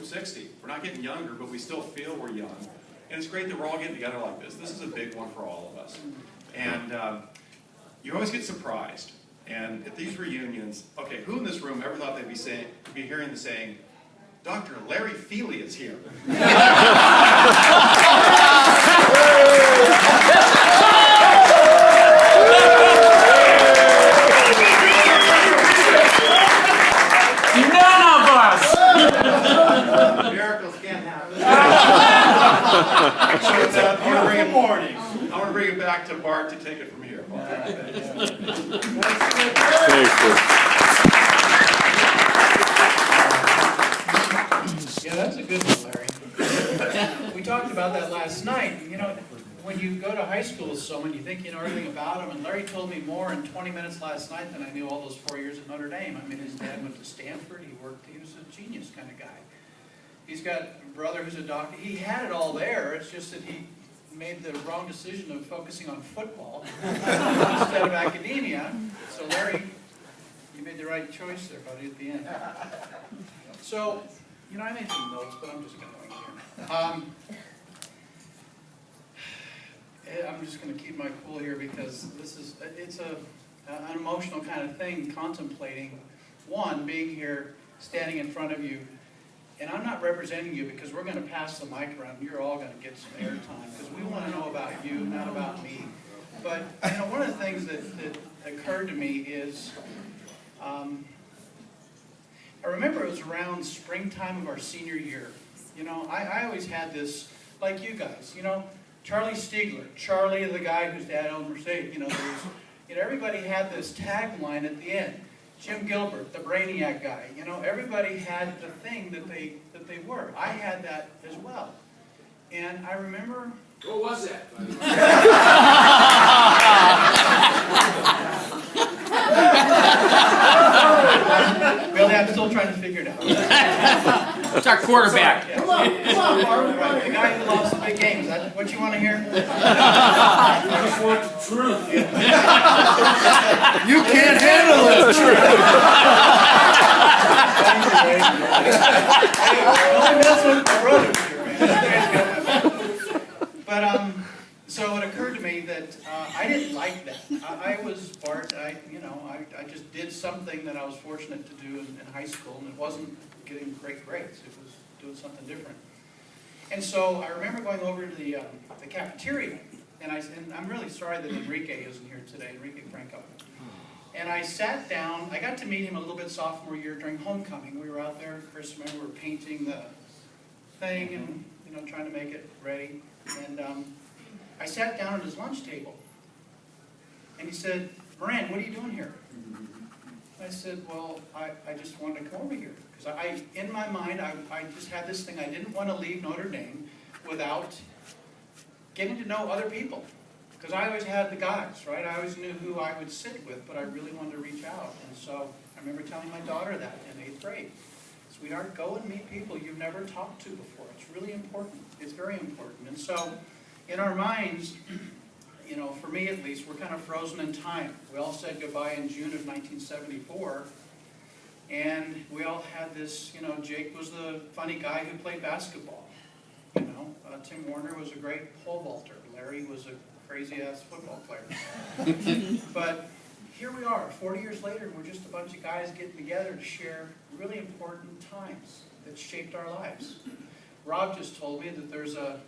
from 60. We're not getting younger, but we still feel we're young. And it's great that we're all getting together like this. This is a big one for all of us. And you always get surprised. And at these reunions, okay, who in this room ever thought they'd be hearing the saying, Dr. Larry Feely is here? Miracles can't happen. So it's good morning. I want to bring it back to Bart to take it from here. Yeah, that's a good one, Larry. We talked about that last night. You know, when you go to high school with someone, you think you know everything about them. And Larry told me more in 20 minutes last night than I knew all those 4 years at Notre Dame. I mean, his dad went to Stanford. He was a genius kind of guy. He's got a brother who's a doctor. He had it all there. It's just that he made the wrong decision of focusing on football instead of academia. So Larry, you made the right choice there, buddy, at the end. So, you know, I made some notes, but I'm just going to wing here. I'm just going to keep my cool here because it's an emotional kind of thing, contemplating, one, being here, standing in front of you. And I'm not representing you because we're going to pass the mic around. You're all going to get some airtime because we want to know about you, not about me. But you know, one of the things that occurred to me is, I remember it was around springtime of our senior year. You know, I always had this, like you guys. You know, Charlie Stiegler, Charlie the guy whose dad owned Mercedes. You know, everybody had this tagline at the end. Jim Gilbert, the Brainiac guy. You know, everybody had the thing that they were. I had that as well. And I remember... What was that? Really, I'm still trying to figure it out. It's our quarterback. Come on, Marvin. Right. The guy who lost the big game. Is that what you want to hear? I just want the truth. You can't handle the But so it occurred to me that I didn't like that. I was Bart. I just did something that I was fortunate to do in high school, and it wasn't getting great grades. It was doing something different. And so I remember going over to the cafeteria, and I'm really sorry that Enrique isn't here today, Enrique Franco. And I sat down. I got to meet him a little bit sophomore year during homecoming. We were out there, Chris, we were painting the thing and trying to make it ready. And I sat down at his lunch table, and he said, "Moran, what are you doing here?" I said, "Well, I just wanted to come over here because in my mind, I just had this thing. I didn't want to leave Notre Dame without getting to know other people. Because I always had the guys, right? I always knew who I would sit with, but I really wanted to reach out. And so I remember telling my daughter that in 8th grade. Sweetheart, go and meet people you've never talked to before. It's really important. It's very important." And so in our minds, for me at least, we're kind of frozen in time. We all said goodbye in June of 1974. And we all had this, Jake was the funny guy who played basketball. Tim Warner was a great pole vaulter. Larry was a crazy-ass football player. But here we are, 40 years later, and we're just a bunch of guys getting together to share really important times that shaped our lives. Rob just told me that there's a...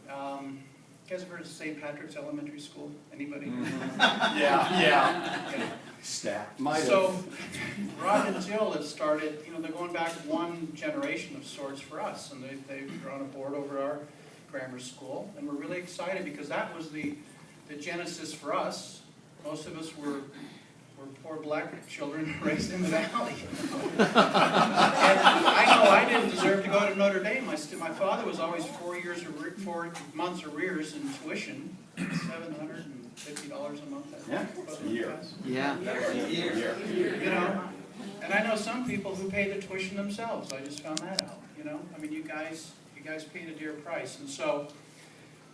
you guys ever heard of St. Patrick's Elementary School? Anybody? Yeah. Staff. So, Rob and Jill have started, they're going back one generation of sorts for us, and they've drawn a board over our grammar school, and we're really excited because that was the genesis for us. Most of us were poor black children raised in the valley. And I know I didn't deserve to go to Notre Dame. My father was always 4 months arrears in tuition, $750 a month. Yeah, it's a year. Yeah. And I know some people who pay the tuition themselves. I just found that out. I mean, you guys paid a dear price, and so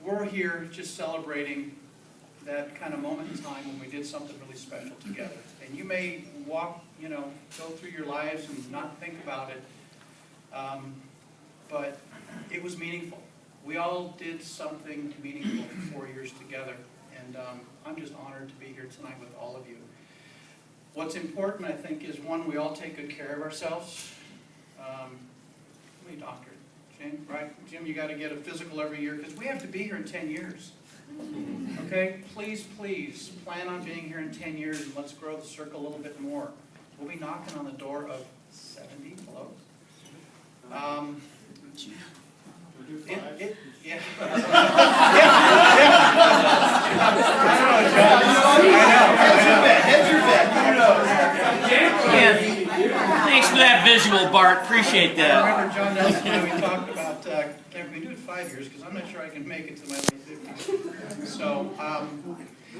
we're here just celebrating that kind of moment in time when we did something really special together. And you may go through your lives and not think about it, But it was meaningful. We all did something meaningful for 4 years together, and I'm just honored to be here tonight with all of you. What's important, I think, is one, we all take good care of ourselves. Wait, doctor, Jim, right? Jim, you got to get a physical every year because we have to be here in 10 years. Okay, please, please plan on being here in 10 years, and let's grow the circle a little bit more. We'll be knocking on the door of 70. Hello. Yeah. Thanks for that visual, Bart. Appreciate I that. remember John Nelson and I, we talked about, can we do it 5 years? Because I'm not sure I can make it to my late 50s.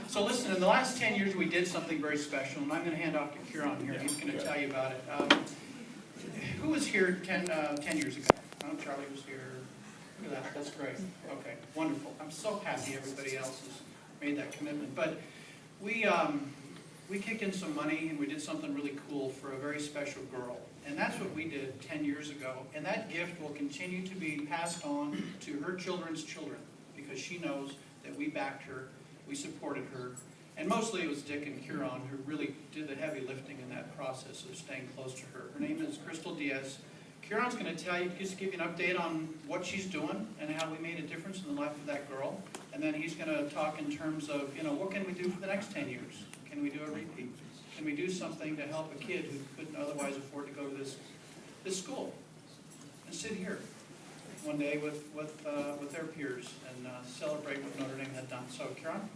So listen, in the last 10 years we did something very special, and I'm going to hand off to Kieran here. He's going to tell you about it. Who was here 10 years ago? Charlie was here. Look at that. That's great. Okay, wonderful. I'm so happy everybody else has made that commitment. But we kicked in some money and we did something really cool for a very special girl. And that's what we did 10 years ago. And that gift will continue to be passed on to her children's children because she knows that we backed her, we supported her. And mostly it was Dick and Kieran who really did the heavy lifting in that process of staying close to her. Her name is Crystal Diaz. Kieran's going to tell you, just give you an update on what she's doing and how we made a difference in the life of that girl. And then he's going to talk in terms of, what can we do for the next 10 years? Can we do a repeat? Can we do something to help a kid who couldn't otherwise afford to go to this school and sit here one day with their peers and celebrate what Notre Dame had done? So, Kieran?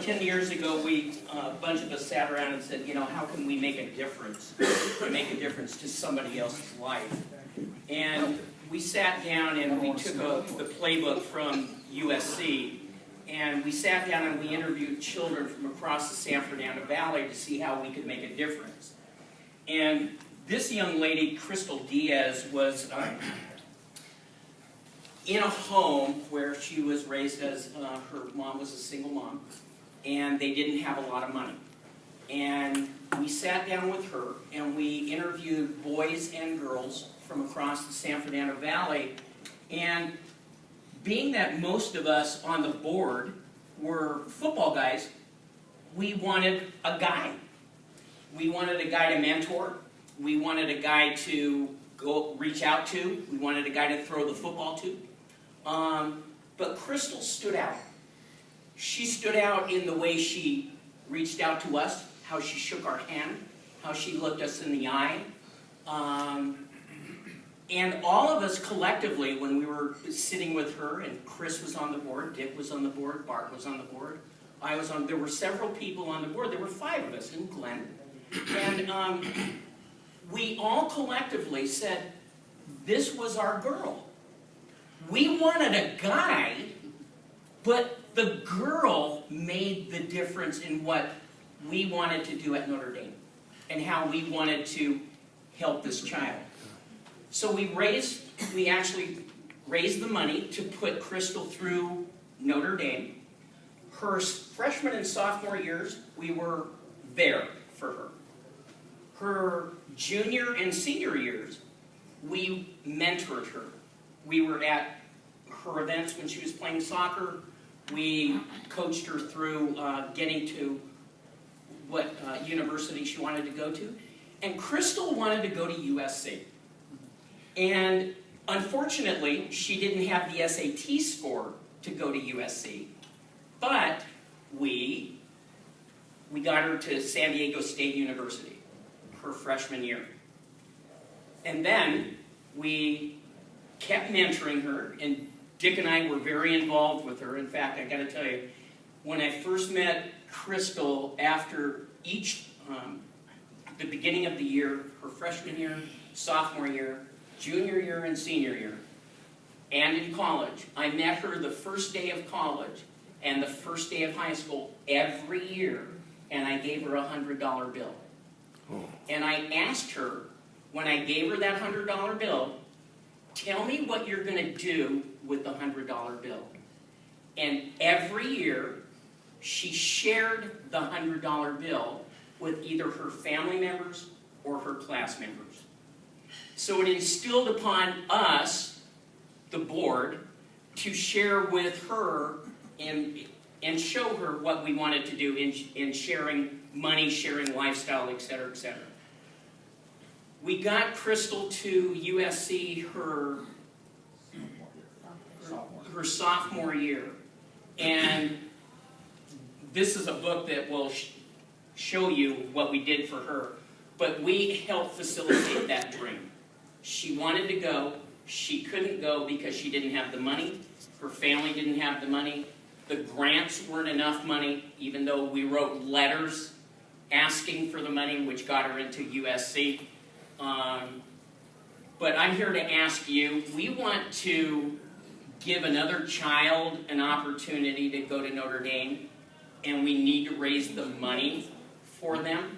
10 years ago, a bunch of us sat around and said, how can we make a difference to somebody else's life? And we sat down and we took the playbook from USC, and we sat down and we interviewed children from across the San Fernando Valley to see how we could make a difference. And this young lady, Crystal Diaz, was in a home where she was raised as her mom was a single mom, and they didn't have a lot of money. And we sat down with her and we interviewed boys and girls from across the San Fernando Valley. And being that most of us on the board were football guys, we wanted a guy. We wanted a guy to mentor. We wanted a guy to go reach out to. We wanted a guy to throw the football to. But Crystal stood out. She stood out in the way she reached out to us, how she shook our hand, how she looked us in the eye. And all of us collectively, when we were sitting with her, and Chris was on the board, Dick was on the board, Bart was on the board, I was on, there were several people on the board, there were 5 of us, and Glenn. And we all collectively said, this was our girl. We wanted a guy, but the girl made the difference in what we wanted to do at Notre Dame and how we wanted to help this child. So we actually raised the money to put Crystal through Notre Dame. Her freshman and sophomore years, we were there for her. Her junior and senior years, we mentored her. We were at her events when she was playing soccer. We coached her through getting to what university she wanted to go to. And Crystal wanted to go to USC. And unfortunately, she didn't have the SAT score to go to USC. But we got her to San Diego State University her freshman year. And then we kept mentoring her, and Dick and I were very involved with her. In fact, I got to tell you, when I first met Crystal after the beginning of the year, her freshman year, sophomore year, junior year, and senior year, and in college, I met her the first day of college and the first day of high school every year, and I gave her a $100 bill. And I asked her, when I gave her that $100 bill, tell me what you're going to do with the $100 bill. And every year, she shared the $100 bill with either her family members or her class members. So it instilled upon us, the board, to share with her and show her what we wanted to do in sharing money, sharing lifestyle, et cetera, et cetera. We got Crystal to USC her sophomore year. And this is a book that will show you what we did for her. But we helped facilitate that dream. She wanted to go. She couldn't go because she didn't have the money. Her family didn't have the money. The grants weren't enough money, even though we wrote letters asking for the money, which got her into USC. But I'm here to ask you, we want to give another child an opportunity to go to Notre Dame, and we need to raise the money for them.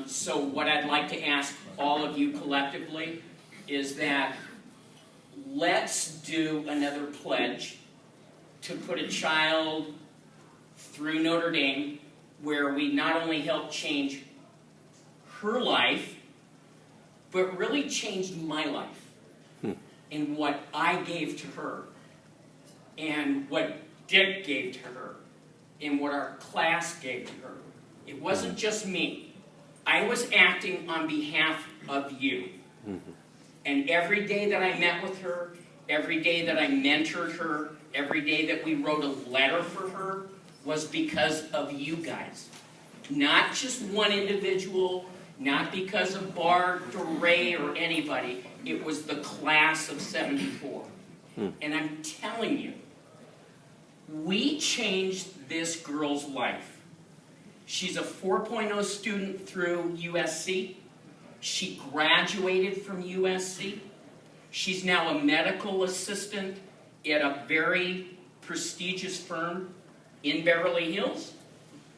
So what I'd like to ask all of you collectively is that let's do another pledge to put a child through Notre Dame where we not only help change her life, but really changed my life and what I gave to her and what Dick gave to her and what our class gave to her. It wasn't just me. I was acting on behalf of you. And every day that I met with her, every day that I mentored her, every day that we wrote a letter for her was because of you guys. Not just one individual, not because of Bart or Ray or anybody. It was the class of 74. And I'm telling you, we changed this girl's life. She's a 4.0 student through USC. She graduated from USC. She's now a medical assistant at a very prestigious firm in Beverly Hills,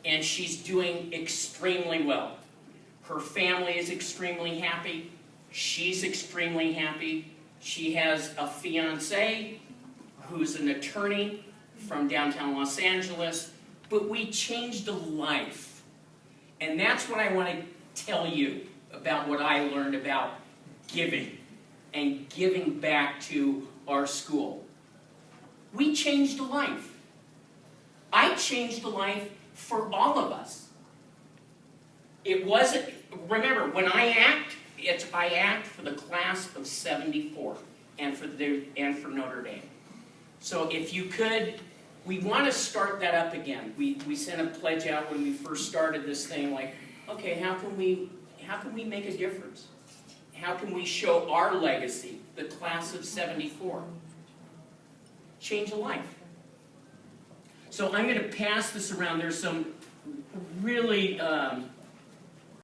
and she's doing extremely well. Her family is extremely happy. She's extremely happy. She has a fiancé who's an attorney from downtown Los Angeles, but we changed a life. And that's what I want to tell you about what I learned about giving and giving back to our school. We changed a life. I changed a life for all of us. It wasn't, remember, when I act, I act for the class of 74 and for Notre Dame. So if you could, we want to start that up again. We sent a pledge out when we first started this thing, like, okay, how can we make a difference? How can we show our legacy, the class of 74? Change a life. So I'm going to pass this around. There's some really